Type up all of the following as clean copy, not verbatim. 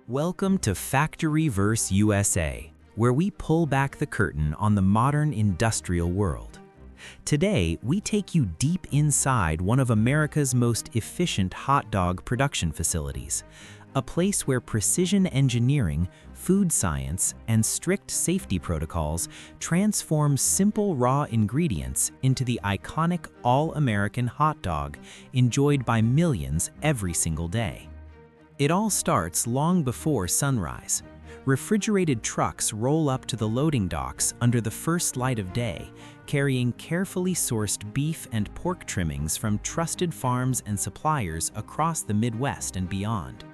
Welcome to Factoryverse USA, where we pull back the curtain on the modern industrial world. Today, we take you deep inside one of America's most efficient hot dog production facilities, a place where precision engineering, food science, and strict safety protocols transform simple raw ingredients into the iconic all-American hot dog enjoyed by millions every single day. It all starts long before sunrise. Refrigerated trucks roll up to the loading docks under the first light of day, carrying carefully sourced beef and pork trimmings from trusted farms and suppliers across the Midwest and beyond.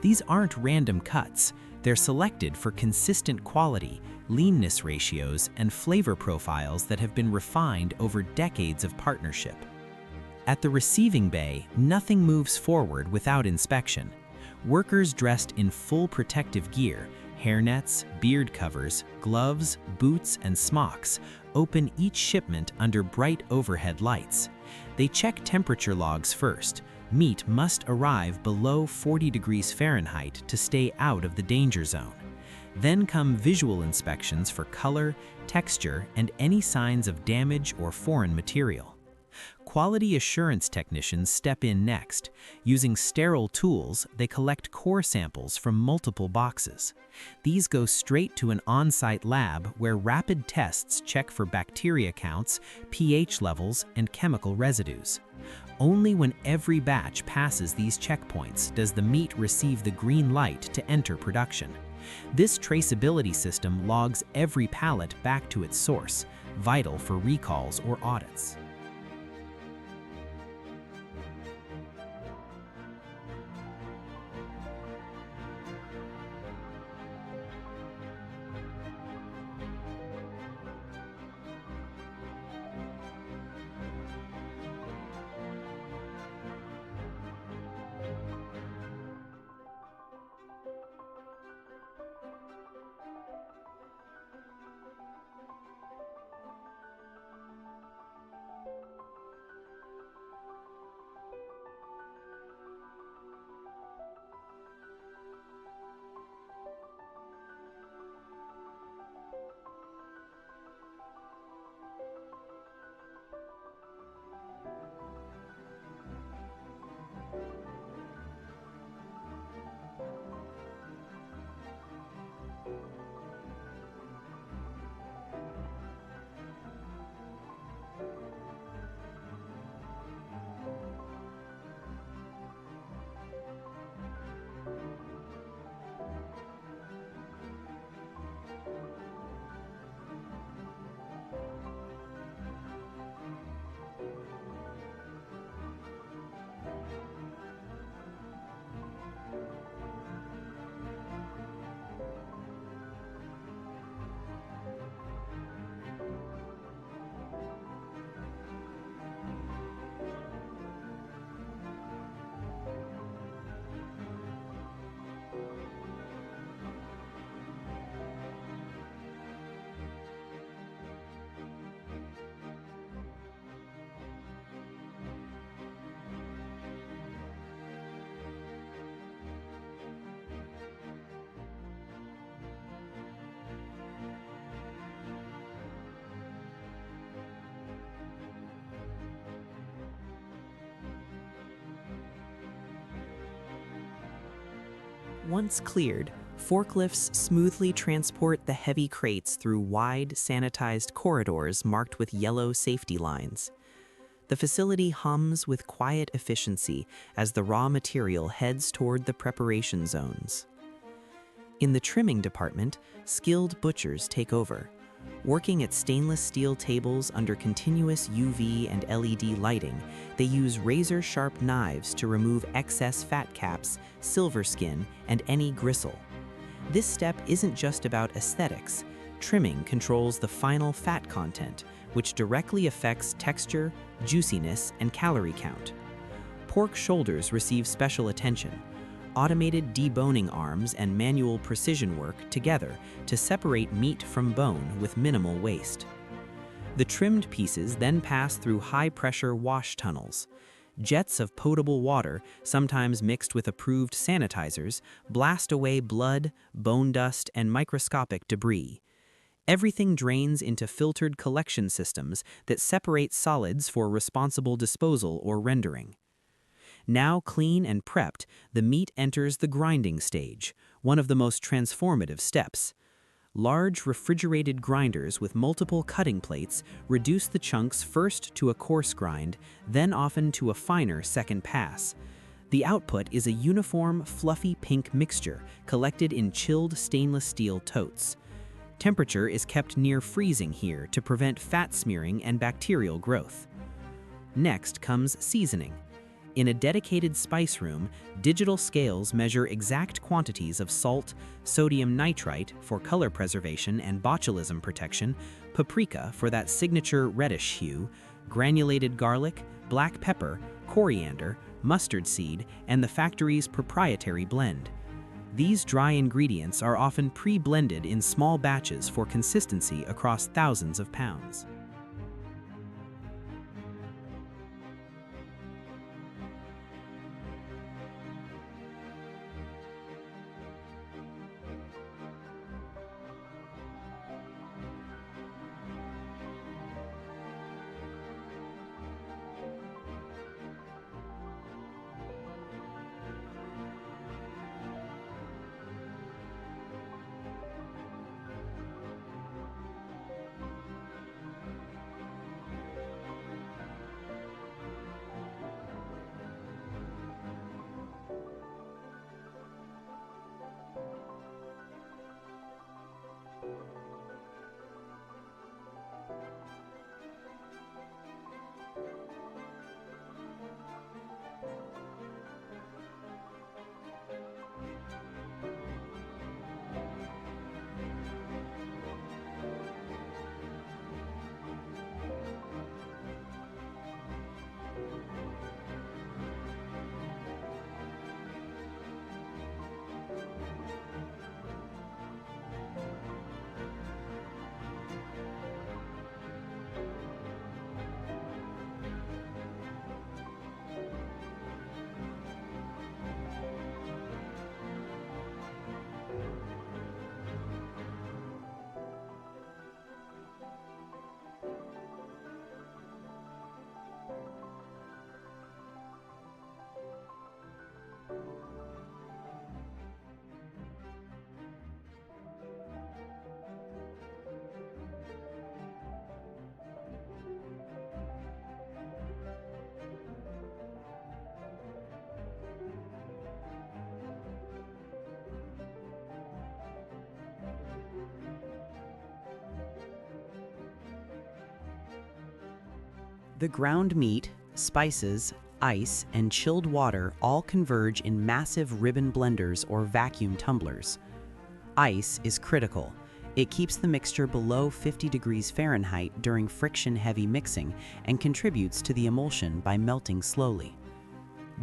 These aren't random cuts. They're selected for consistent quality, leanness ratios, and flavor profiles that have been refined over decades of partnership. At the receiving bay, nothing moves forward without inspection. Workers dressed in full protective gear, hairnets, beard covers, gloves, boots, and smocks open each shipment under bright overhead lights. They check temperature logs first. Meat must arrive below 40 degrees Fahrenheit to stay out of the danger zone. Then come visual inspections for color, texture, and any signs of damage or foreign material. Quality assurance technicians step in next. Using sterile tools, they collect core samples from multiple boxes. These go straight to an on-site lab where rapid tests check for bacteria counts, pH levels, and chemical residues. Only when every batch passes these checkpoints does the meat receive the green light to enter production. This traceability system logs every pallet back to its source, vital for recalls or audits. Once cleared, forklifts smoothly transport the heavy crates through wide, sanitized corridors marked with yellow safety lines. The facility hums with quiet efficiency as the raw material heads toward the preparation zones. In the trimming department, skilled butchers take over. Working at stainless steel tables under continuous UV and LED lighting, they use razor-sharp knives to remove excess fat caps, silver skin, and any gristle. This step isn't just about aesthetics. Trimming controls the final fat content, which directly affects texture, juiciness, and calorie count. Pork shoulders receive special attention. Automated deboning arms and manual precision work together to separate meat from bone with minimal waste. The trimmed pieces then pass through high-pressure wash tunnels. Jets of potable water, sometimes mixed with approved sanitizers, blast away blood, bone dust, and microscopic debris. Everything drains into filtered collection systems that separate solids for responsible disposal or rendering. Now clean and prepped, the meat enters the grinding stage, one of the most transformative steps. Large refrigerated grinders with multiple cutting plates reduce the chunks first to a coarse grind, then often to a finer second pass. The output is a uniform, fluffy pink mixture collected in chilled stainless steel totes. Temperature is kept near freezing here to prevent fat smearing and bacterial growth. Next comes seasoning. In a dedicated spice room, digital scales measure exact quantities of salt, sodium nitrite for color preservation and botulism protection, paprika for that signature reddish hue, granulated garlic, black pepper, coriander, mustard seed, and the factory's proprietary blend. These dry ingredients are often pre-blended in small batches for consistency across thousands of pounds. The ground meat, spices, ice, and chilled water all converge in massive ribbon blenders or vacuum tumblers. Ice is critical. It keeps the mixture below 50 degrees Fahrenheit during friction-heavy mixing and contributes to the emulsion by melting slowly.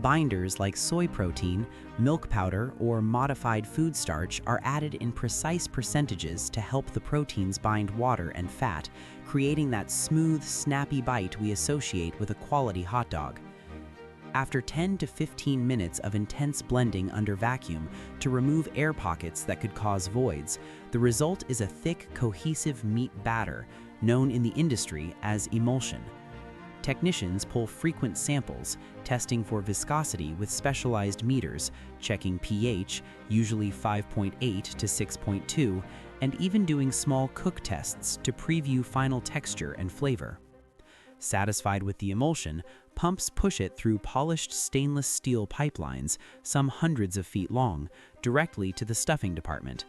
Binders like soy protein, milk powder, or modified food starch are added in precise percentages to help the proteins bind water and fat, creating that smooth, snappy bite we associate with a quality hot dog. After 10 to 15 minutes of intense blending under vacuum to remove air pockets that could cause voids, the result is a thick, cohesive meat batter, known in the industry as emulsion. Technicians pull frequent samples, testing for viscosity with specialized meters, checking pH, usually 5.8 to 6.2, and even doing small cook tests to preview final texture and flavor. Satisfied with the emulsion, pumps push it through polished stainless steel pipelines, some hundreds of feet long, directly to the stuffing department.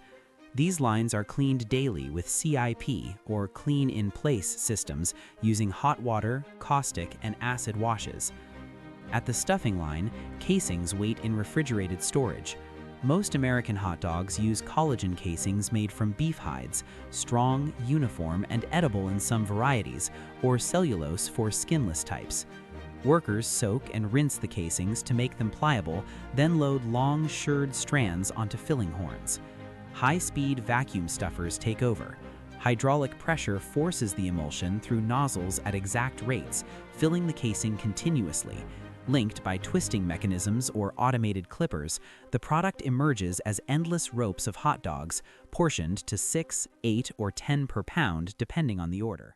These lines are cleaned daily with CIP, or clean-in-place systems, using hot water, caustic, and acid washes. At the stuffing line, casings wait in refrigerated storage. Most American hot dogs use collagen casings made from beef hides, strong, uniform, and edible in some varieties, or cellulose for skinless types. Workers soak and rinse the casings to make them pliable, then load long, shirred strands onto filling horns. High-speed vacuum stuffers take over. Hydraulic pressure forces the emulsion through nozzles at exact rates, filling the casing continuously. Linked by twisting mechanisms or automated clippers, the product emerges as endless ropes of hot dogs, portioned to 6, 8, or 10 per pound depending on the order.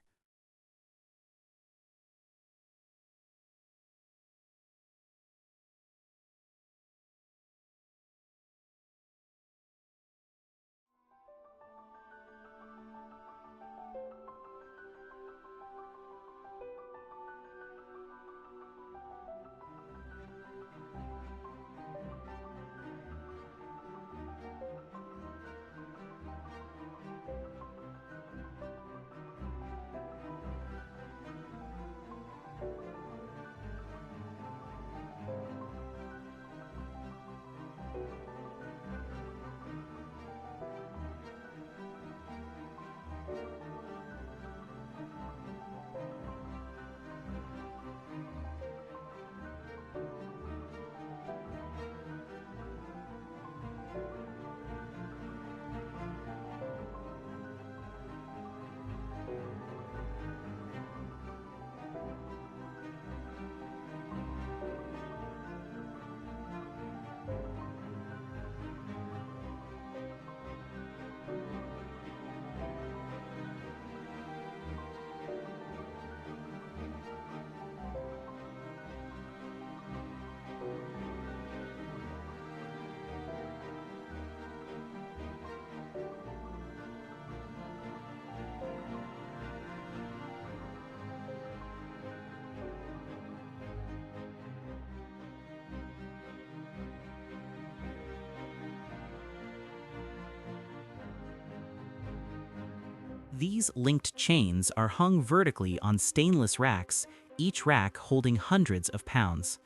These linked chains are hung vertically on stainless racks, each rack holding hundreds of pounds.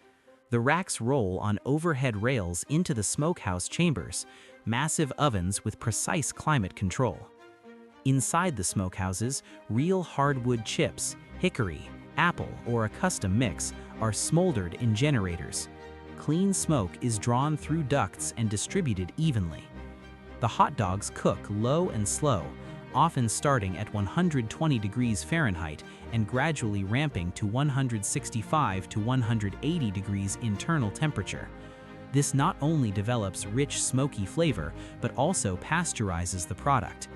The racks roll on overhead rails into the smokehouse chambers, massive ovens with precise climate control. Inside the smokehouses, real hardwood chips, hickory, apple, or a custom mix are smoldered in generators. Clean smoke is drawn through ducts and distributed evenly. The hot dogs cook low and slow, often starting at 120 degrees Fahrenheit and gradually ramping to 165 to 180 degrees internal temperature. This not only develops rich smoky flavor, but also pasteurizes the product.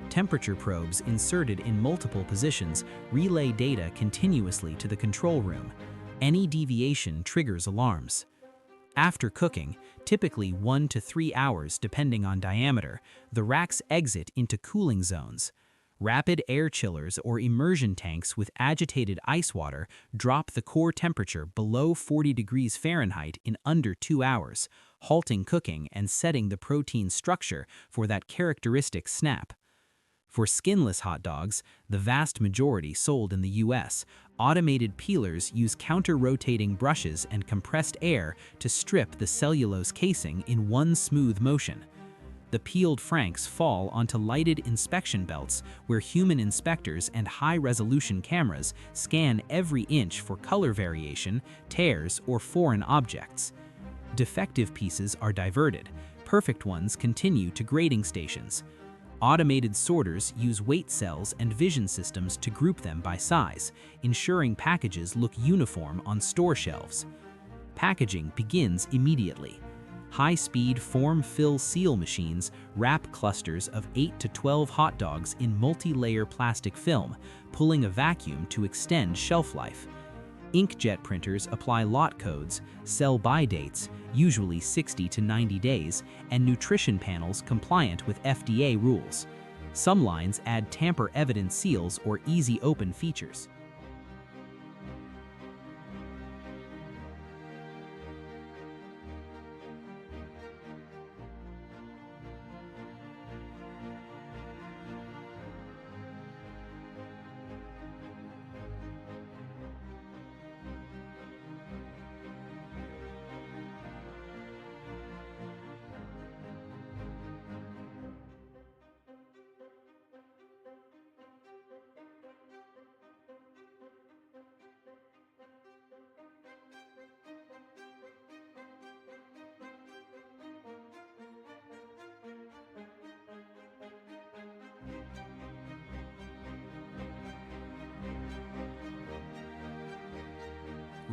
Temperature probes inserted in multiple positions relay data continuously to the control room. Any deviation triggers alarms. After cooking, typically 1 to 3 hours depending on diameter, the racks exit into cooling zones. Rapid air chillers or immersion tanks with agitated ice water drop the core temperature below 40 degrees Fahrenheit in under 2 hours, halting cooking and setting the protein structure for that characteristic snap. For skinless hot dogs, the vast majority sold in the US, automated peelers use counter-rotating brushes and compressed air to strip the cellulose casing in one smooth motion. The peeled franks fall onto lighted inspection belts where human inspectors and high-resolution cameras scan every inch for color variation, tears, or foreign objects. Defective pieces are diverted. Perfect ones continue to grading stations. Automated sorters use weight cells and vision systems to group them by size, ensuring packages look uniform on store shelves. Packaging begins immediately. High-speed form-fill-seal machines wrap clusters of 8 to 12 hot dogs in multi-layer plastic film, pulling a vacuum to extend shelf life. Inkjet printers apply lot codes, sell-by dates, usually 60 to 90 days, and nutrition panels compliant with FDA rules. Some lines add tamper-evident seals or easy-open features.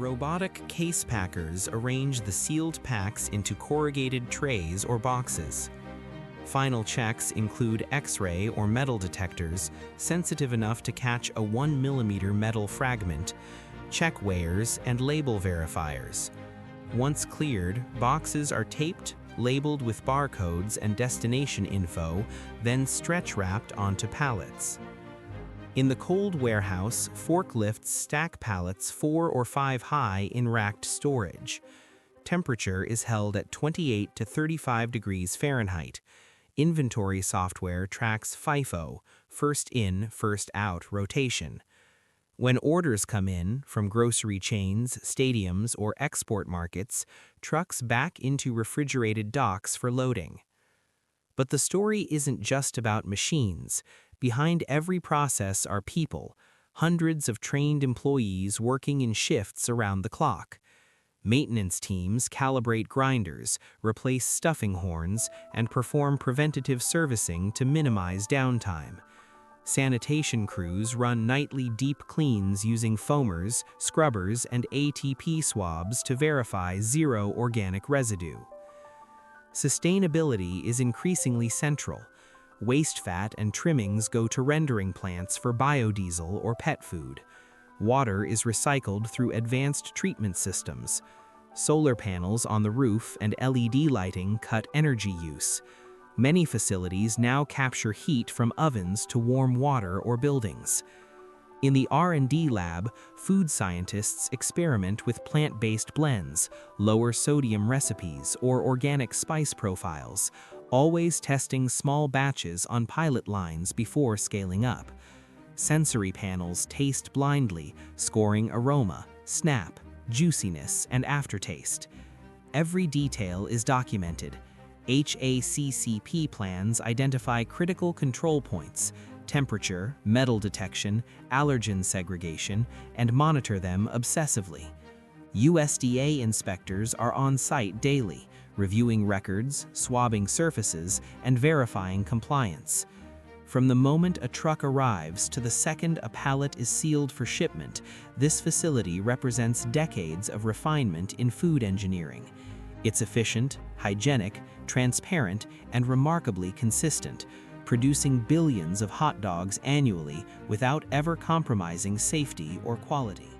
Robotic case packers arrange the sealed packs into corrugated trays or boxes. Final checks include X-ray or metal detectors sensitive enough to catch a 1 mm metal fragment, check weighers, and label verifiers. Once cleared, boxes are taped, labeled with barcodes and destination info, then stretch-wrapped onto pallets. In the cold warehouse, forklifts stack pallets 4 or 5 high in racked storage. Temperature is held at 28 to 35 degrees Fahrenheit. Inventory software tracks FIFO, first in, first out rotation. When orders come in from grocery chains, stadiums, or export markets, trucks back into refrigerated docks for loading. But the story isn't just about machines. Behind every process are people, hundreds of trained employees working in shifts around the clock. Maintenance teams calibrate grinders, replace stuffing horns, and perform preventative servicing to minimize downtime. Sanitation crews run nightly deep cleans using foamers, scrubbers, and ATP swabs to verify zero organic residue. Sustainability is increasingly central. Waste fat and trimmings go to rendering plants for biodiesel or pet food. Water is recycled through advanced treatment systems. Solar panels on the roof and LED lighting cut energy use. Many facilities now capture heat from ovens to warm water or buildings. In the R&D lab, food scientists experiment with plant-based blends, lower sodium recipes, or organic spice profiles, always testing small batches on pilot lines before scaling up. Sensory panels taste blindly, scoring aroma, snap, juiciness, and aftertaste. Every detail is documented. HACCP plans identify critical control points, temperature, metal detection, allergen segregation, and monitor them obsessively. USDA inspectors are on site daily, reviewing records, swabbing surfaces, and verifying compliance. From the moment a truck arrives to the second a pallet is sealed for shipment, this facility represents decades of refinement in food engineering. It's efficient, hygienic, transparent, and remarkably consistent, producing billions of hot dogs annually without ever compromising safety or quality.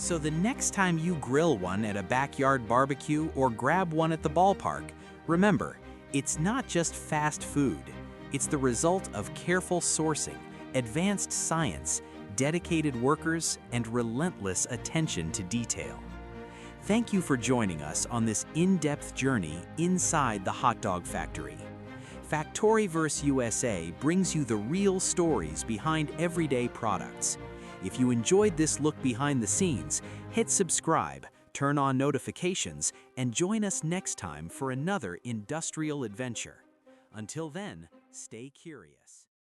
So the next time you grill one at a backyard barbecue or grab one at the ballpark, remember, it's not just fast food. It's the result of careful sourcing, advanced science, dedicated workers, and relentless attention to detail. Thank you for joining us on this in-depth journey inside the hot dog factory. Factoryverse USA brings you the real stories behind everyday products. If you enjoyed this look behind the scenes, hit subscribe, turn on notifications, and join us next time for another industrial adventure. Until then, stay curious.